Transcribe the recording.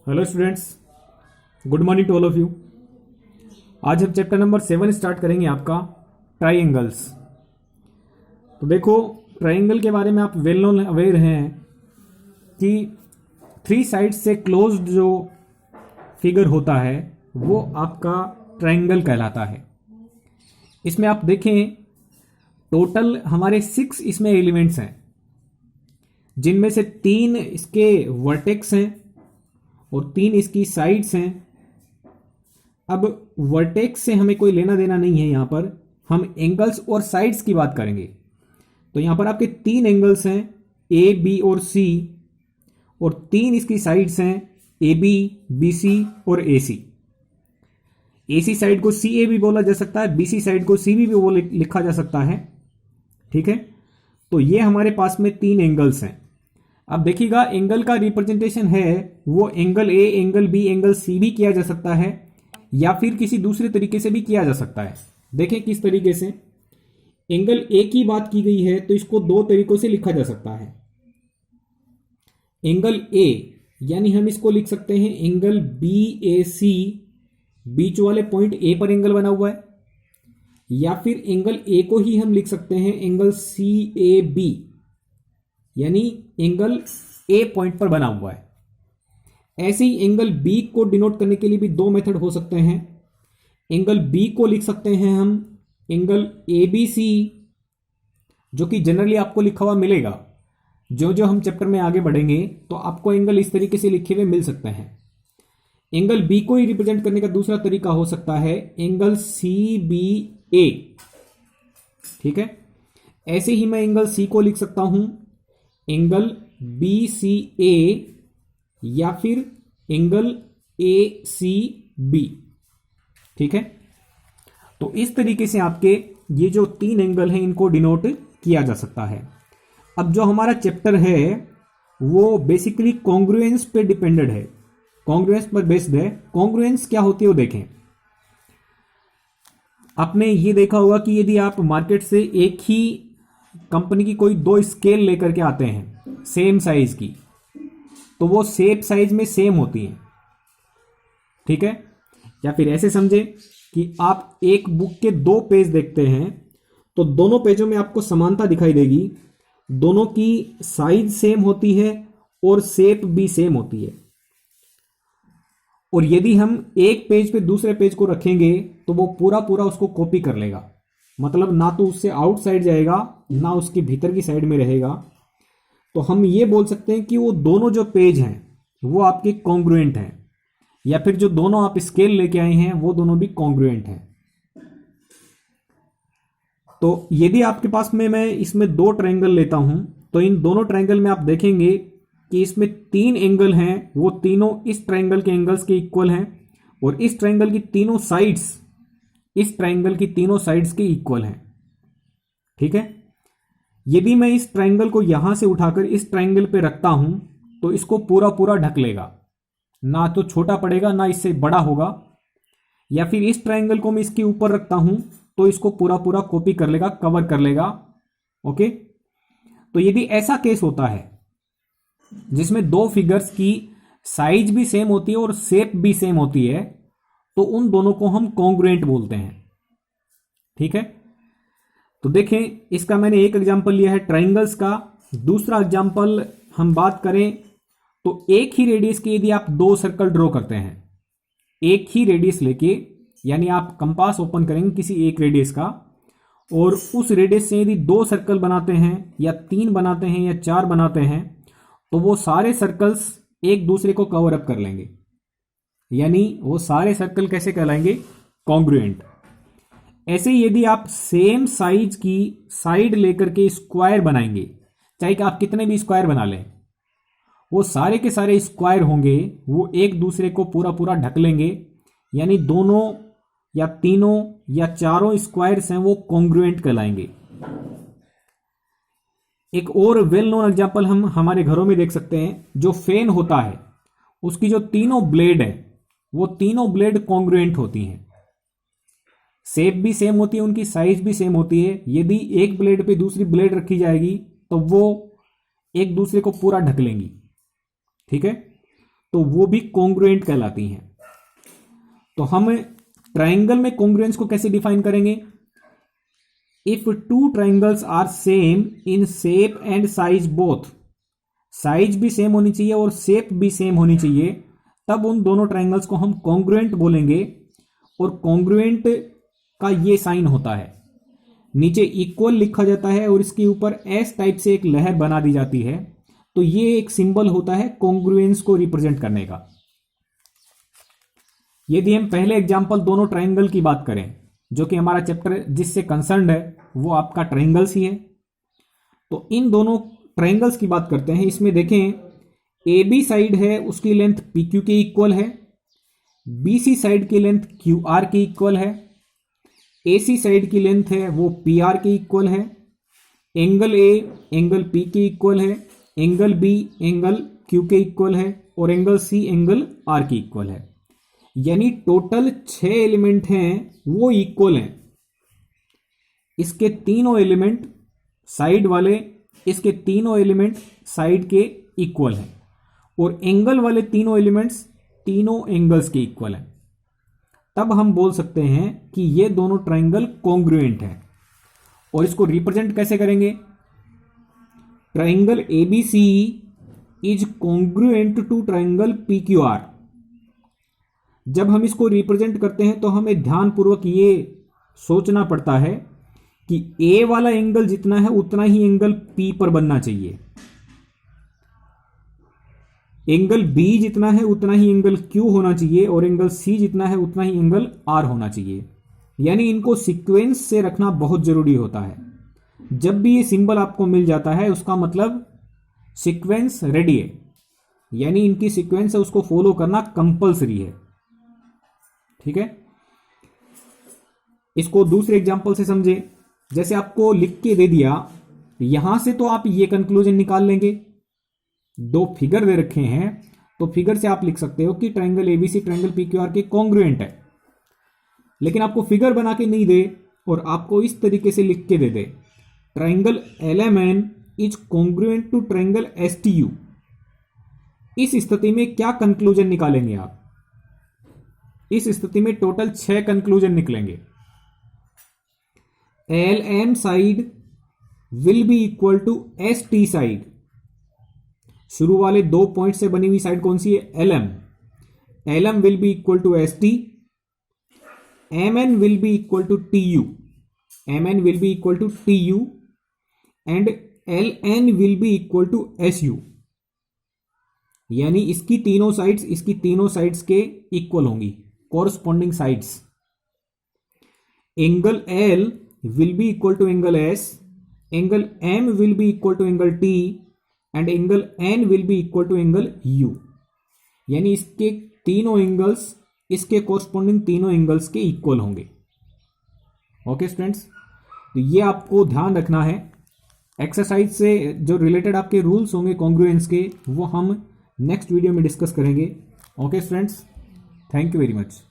Hello students, good morning to all of you. आज हम chapter number 7 start करेंगे आपका ट्राइंगल्स। तो देखो, ट्राइंगल के बारे में आप वेल नोन अवेयर हैं कि थ्री साइड से क्लोज्ड जो फिगर होता है वो आपका ट्राइंगल कहलाता है। इसमें आप देखें, टोटल हमारे 6 इसमें एलिमेंट्स हैं, जिनमें से 3 इसके वर्टेक्स हैं और 3 इसकी साइड्स हैं। अब वर्टेक्स से हमें कोई लेना देना नहीं है, यहां पर हम एंगल्स और साइड्स की बात करेंगे। तो यहां पर आपके 3 एंगल्स हैं, ए बी और सी, और 3 इसकी साइड्स हैं, ए बी, बी सी और ए सी। ए सी साइड को सी ए भी बोला जा सकता है, बी सी साइड को सी बी भी लिखा जा सकता है। ठीक है, तो ये हमारे पास में 3 एंगल्स हैं। अब देखिएगा, एंगल का रिप्रेजेंटेशन है वो angle A, angle B, angle C भी किया जा सकता है, या फिर किसी दूसरे तरीके से भी किया जा सकता है। देखें किस तरीके से। एंगल ए की बात की गई है तो इसको 2 तरीकों से लिखा जा सकता है। एंगल ए यानी हम इसको लिख सकते हैं एंगल बी ए सी, बीच वाले पॉइंट ए पर एंगल बना हुआ है, या फिर एंगल ए को ही हम लिख सकते हैं एंगल सी ए बी, यानी एंगल ए पॉइंट पर बना हुआ है। ऐसे ही एंगल बी को डिनोट करने के लिए भी 2 मेथड हो सकते हैं। एंगल बी को लिख सकते हैं हम एंगल ए बी सी, जो कि जनरली आपको लिखा हुआ मिलेगा। जो जो हम चैप्टर में आगे बढ़ेंगे तो आपको एंगल इस तरीके से लिखे हुए मिल सकते हैं। एंगल बी को ही रिप्रेजेंट करने का दूसरा तरीका हो सकता है एंगल सी बी ए। ठीक है, ऐसे ही मैं एंगल सी को लिख सकता हूं एंगल बी सी ए, या फिर एंगल ए सी बी। ठीक है, तो इस तरीके से आपके ये जो 3 एंगल हैं इनको डिनोट किया जा सकता है। अब जो हमारा चैप्टर है वो बेसिकली कॉन्ग्रुएंस पे डिपेंडेड है, कॉन्ग्रुएंस पर बेस्ड है। कॉन्ग्रुएंस क्या होती है वो देखें। आपने ये देखा होगा कि यदि आप मार्केट से एक ही कंपनी की कोई 2 स्केल लेकर के आते हैं सेम साइज की, तो वो सेम साइज में सेम होती हैं। ठीक है, या फिर ऐसे समझे कि आप एक बुक के 2 पेज देखते हैं तो दोनों पेजों में आपको समानता दिखाई देगी, दोनों की साइज सेम होती है और शेप भी सेम होती है। और यदि हम एक पेज पे दूसरे पेज को रखेंगे तो वो पूरा पूरा उसको कॉपी कर लेगा, मतलब ना तो उससे आउटसाइड जाएगा ना उसके भीतर की साइड में रहेगा। तो हम ये बोल सकते हैं कि वो दोनों जो पेज हैं वो आपके कॉन्ग्रुएंट हैं, या फिर जो दोनों आप स्केल लेके आए हैं वो दोनों भी कॉन्ग्रुएंट हैं। तो यदि आपके पास में मैं इसमें 2 ट्रायंगल लेता हूं तो इन दोनों ट्रायंगल में आप देखेंगे कि इसमें 3 एंगल हैं, वो तीनों इस ट्रायंगल के एंगल्स के इक्वल हैं, और इस ट्रायंगल की तीनों साइड्स इस ट्रायंगल की तीनों साइड्स के इक्वल हैं। ठीक है, यदि मैं इस ट्रायंगल को यहां से उठाकर इस ट्रायंगल पे रखता हूं तो इसको पूरा पूरा ढक लेगा, ना तो छोटा पड़ेगा ना इससे बड़ा होगा। या फिर इस ट्रायंगल को मैं इसके ऊपर रखता हूं तो इसको पूरा पूरा कॉपी कर लेगा, कवर कर लेगा। ओके, तो यदि ऐसा केस होता है जिसमें 2 फिगर्स की साइज भी सेम होती है और शेप भी सेम होती है, तो उन दोनों को हम कॉन्ग्रुएंट बोलते हैं। ठीक है, तो देखें, इसका मैंने एक एग्जांपल लिया है ट्रायंगल्स का। दूसरा एग्जांपल हम बात करें तो एक ही रेडियस के यदि आप 2 सर्कल ड्रॉ करते हैं, एक ही रेडियस लेके, यानी आप कंपास ओपन करेंगे किसी एक रेडियस का, और उस रेडियस से यदि 2 सर्कल बनाते हैं या 3 बनाते हैं या 4 बनाते हैं, तो वो सारे सर्कल्स एक दूसरे को कवर अप कर लेंगे, यानी वो सारे सर्कल कैसे कहलाएंगे? कॉन्ग्रुएंट। ऐसे ही यदि आप सेम साइज की साइड लेकर के स्क्वायर बनाएंगे, चाहे कि आप कितने भी स्क्वायर बना लें, वो सारे के सारे स्क्वायर होंगे, वो एक दूसरे को पूरा पूरा ढक लेंगे, यानी दोनों या तीनों या चारों स्क्वायर्स हैं वो कॉन्ग्रुएंट कहलाएंगे। एक और वेल नोन एग्जांपल हम हमारे घरों में देख सकते हैं। जो फैन होता है उसकी जो तीनों ब्लेड है वो तीनों ब्लेड कॉन्ग्रुएंट होती हैं, शेप भी सेम होती है, उनकी साइज भी सेम होती है। यदि एक ब्लेड पे दूसरी ब्लेड रखी जाएगी तो वो एक दूसरे को पूरा ढक लेंगी। ठीक है, तो वो भी कॉन्ग्रुएंट कहलाती हैं। तो हम ट्राइंगल में कॉन्ग्रुएंस को कैसे डिफाइन करेंगे? If two triangles are same in shape and size both, size भी सेम होनी चाहिए और शेप भी सेम होनी चाहिए, तब उन दोनों ट्राइंगल्स को हम कॉन्ग्रुएंट बोलेंगे। और कॉन्ग्रुएंट का ये साइन होता है, नीचे इक्वल लिखा जाता है और इसके ऊपर एस टाइप से एक लहर बना दी जाती है, तो ये एक सिंबल होता है कॉन्ग्रुएंस को रिप्रेजेंट करने का। यदि हम पहले एग्जांपल दोनों ट्राइंगल की बात करें, जो कि हमारा चैप्टर जिससे कंसर्न्ड है वो आपका ट्राइंगल्स ही है, तो इन दोनों ट्राइंगल्स की बात करते हैं। इसमें देखें, ए बी साइड है उसकी लेंथ पी क्यू के इक्वल है, बी सी साइड की लेंथ क्यू आर के इक्वल है, ए सी साइड की लेंथ है वो पी आर के इक्वल है, एंगल ए एंगल पी के इक्वल है, एंगल बी एंगल क्यू के इक्वल है और एंगल सी एंगल आर के इक्वल है। यानी टोटल 6 एलिमेंट हैं वो इक्वल हैं। इसके तीनों एलिमेंट साइड वाले, इसके तीनों एलिमेंट साइड के इक्वल हैं और एंगल वाले तीनों एलिमेंट्स तीनों एंगल्स के इक्वल हैं। तब हम बोल सकते हैं कि ये दोनों ट्राइंगल कॉन्ग्रुएंट हैं। और इसको रिप्रेजेंट कैसे करेंगे? Triangle ABC is congruent to triangle PQR. जब हम इसको रिप्रेजेंट करते हैं तो हमें ध्यानपूर्वक ये सोचना पड़ता है कि ए वाला एंगल जितना है उतना ही एंगल पी पर बनना चाहिए, एंगल बी जितना है उतना ही एंगल क्यू होना चाहिए और एंगल सी जितना है उतना ही एंगल आर होना चाहिए। यानी इनको सीक्वेंस से रखना बहुत जरूरी होता है। जब भी ये सिंबल आपको मिल जाता है उसका मतलब सीक्वेंस रेडी है, यानी इनकी सीक्वेंस है उसको फॉलो करना कंपलसरी है। ठीक है, इसको दूसरे एग्जांपल से समझे। जैसे आपको लिख के दे दिया, यहां से तो आप ये कंक्लूजन निकाल लेंगे, दो फिगर दे रखे हैं तो फिगर से आप लिख सकते हो कि ट्राइंगल एबीसी ट्राइंगल पीक्यूआर के कॉन्ग्रुएंट है। लेकिन आपको फिगर बना के नहीं दे और आपको इस तरीके से लिख के दे दे, triangle LMN is congruent to triangle STU. इस स्थिति में क्या कंक्लूजन निकालेंगे आप? इस स्थिति में टोटल 6 कंक्लूजन निकलेंगे। L M side will be equal to S T side. शुरू वाले 2 पॉइंट से बनी हुई साइड कौन सी है? L M. L M will be equal to S T, M N will be equal to T U, M N will be equal to T U and L N will be equal to S U. यानी इसकी तीनों sides के equal होंगी, corresponding sides. Angle L will be equal to angle S, angle M will be equal to angle T and angle N will be equal to angle U। यानी इसके तीनों angles इसके corresponding तीनों angles के equal होंगे। Okay students, तो ये आपको ध्यान रखना है। एक्सरसाइज से जो रिलेटेड आपके रूल्स होंगे कॉन्ग्रुएंस के, वो हम नेक्स्ट वीडियो में डिस्कस करेंगे। Okay students, thank you very much.